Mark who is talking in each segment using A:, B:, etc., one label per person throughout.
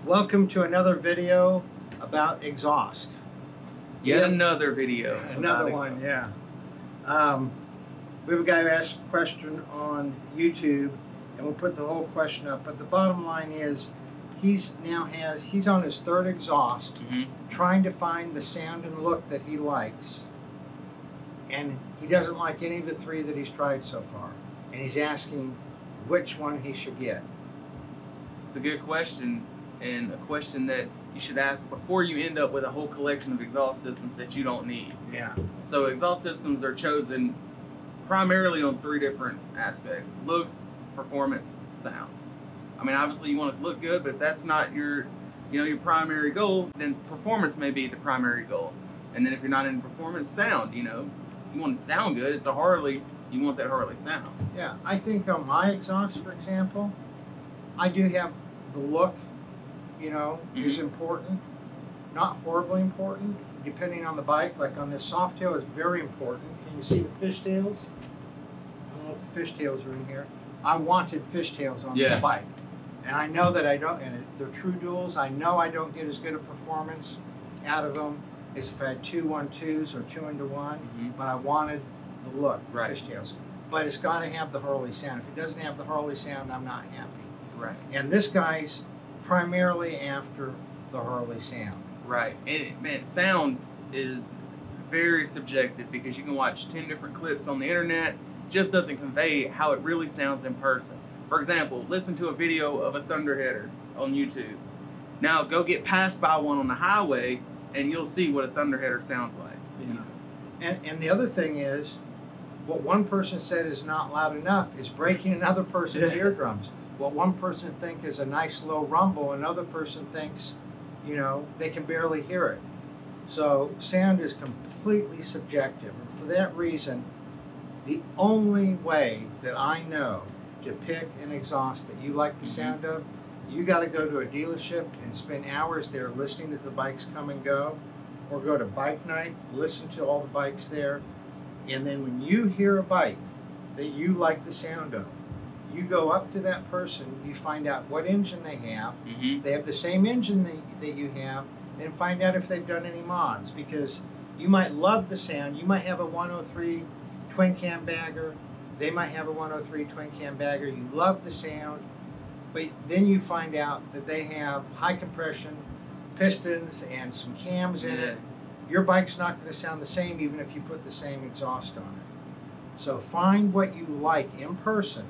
A: Welcome to another video about exhaust.
B: Yet another video.
A: Another one, yeah. We have a guy who asked a question on YouTube, and we'll put the whole question up. But the bottom line is, he's on his third exhaust, trying to find the sound and look that he likes, and he doesn't like any of the three that he's tried so far. And he's asking which one he should get.
B: It's a good question, and a question that you should ask before you end up with a whole collection of exhaust systems that you don't need.
A: Yeah.
B: So exhaust systems are chosen primarily on three different aspects: looks, performance, sound. I mean, obviously you want it to look good, but if that's not your primary goal, then performance may be the primary goal. And then if you're not in performance, sound, you want it to sound good. It's a Harley, you want that Harley sound.
A: Yeah, I think on my exhaust, for example, I do have the look, is important. Not horribly important, depending on the bike. Like on this Softail, is very important. Can you see the fishtails? I don't know if the fishtails are in here. I wanted fishtails on this bike. And I know that I don't, and they're true duals. I know I don't get as good a performance out of them as if I had 2-1-2s or 2-into-1, but I wanted the look, the fishtails. But it's got to have the Harley sound. If it doesn't have the Harley sound, I'm not happy.
B: Right.
A: And this guy's primarily after the Harley sound.
B: Right. And man, sound is very subjective because you can watch 10 different clips on the internet. Just doesn't convey how it really sounds in person. For example, listen to a video of a thunderheader on YouTube. Now go get passed by one on the highway and you'll see what a thunderheader sounds like.
A: And the other thing is, what one person said is not loud enough is breaking another person's eardrums. What one person thinks is a nice low rumble, another person thinks, they can barely hear it. So sound is completely subjective. And for that reason, the only way that I know to pick an exhaust that you like the sound of, you got to go to a dealership and spend hours there listening to the bikes come and go, or go to bike night, listen to all the bikes there, and then when you hear a bike that you like the sound of, you go up to that person, you find out what engine they have, if they have the same engine that you have, and find out if they've done any mods, because you might love the sound. You might have a 103 twin cam bagger, they might have a 103 twin cam bagger, you love the sound, but then you find out that they have high compression pistons and some cams in it. Your bike's not going to sound the same even if you put the same exhaust on it. So find what you like in person,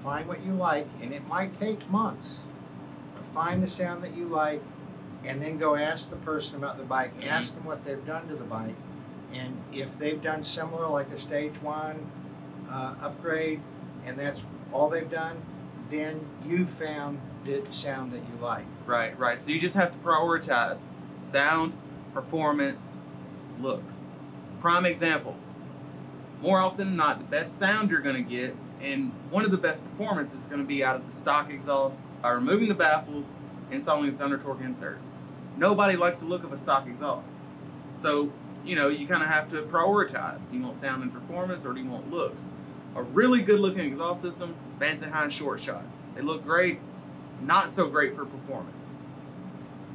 A: find what you like, and it might take months, but find the sound that you like, and then go ask the person about the bike, ask them what they've done to the bike, and if they've done similar, like a stage 1 upgrade, and that's all they've done, then you found the sound that you like.
B: Right. So you just have to prioritize sound, performance, looks. Prime example, more often than not, the best sound you're going to get and one of the best performances is going to be out of the stock exhaust by removing the baffles, installing the Thunder Torque Inserts. Nobody likes the look of a stock exhaust. So, you kind of have to prioritize. Do you want sound and performance, or do you want looks? A really good looking exhaust system, Vance & Hines short shots. They look great, not so great for performance.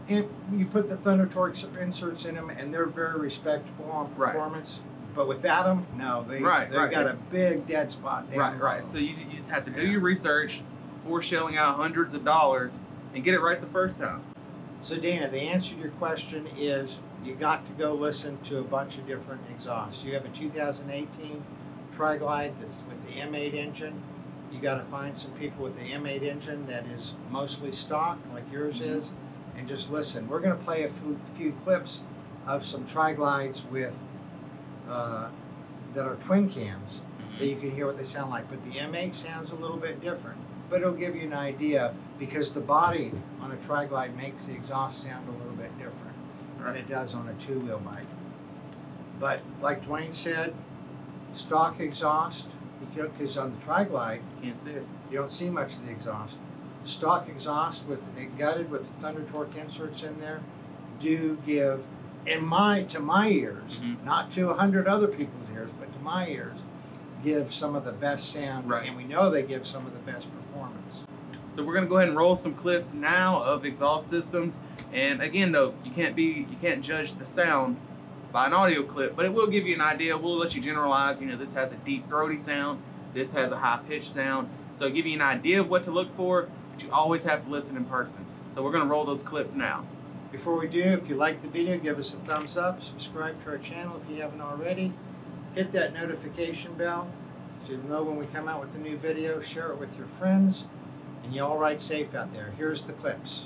A: And you put the Thunder Torque inserts in them, and they're very respectable on performance. But without them, no, they've got a big dead spot.
B: Right. So you just have to do your research before shelling out hundreds of dollars and get it right the first time.
A: So Dana, the answer to your question is you got to go listen to a bunch of different exhausts. You have a 2018 Tri-Glide that's with the M8 engine. You got to find some people with the M8 engine that is mostly stock, like yours is, and just listen. We're going to play a few clips of some Tri-Glides with that are twin cams that you can hear what they sound like. But the M8 sounds a little bit different, but it'll give you an idea because the body on a Tri-Glide makes the exhaust sound a little bit different than it does on a two-wheel bike. But like Dwayne said, stock exhaust, because on the Tri-Glide,
B: you can't see it.
A: You don't see much of the exhaust. Stock exhaust with it gutted with Thunder Torque inserts in there do give, to my ears, not to 100 other people's ears, but to my ears, give some of the best sound, and we know they give some of the best performance.
B: So we're gonna go ahead and roll some clips now of exhaust systems. And again though, you can't judge the sound by an audio clip, but it will give you an idea. We'll let you generalize, you know, this has a deep throaty sound, this has a high pitched sound. So give you an idea of what to look for, but you always have to listen in person. So we're gonna roll those clips now.
A: Before we do, if you like the video, give us a thumbs up, subscribe to our channel if you haven't already, hit that notification bell so you'll know when we come out with a new video, share it with your friends, and you all ride safe out there. Here's the clips.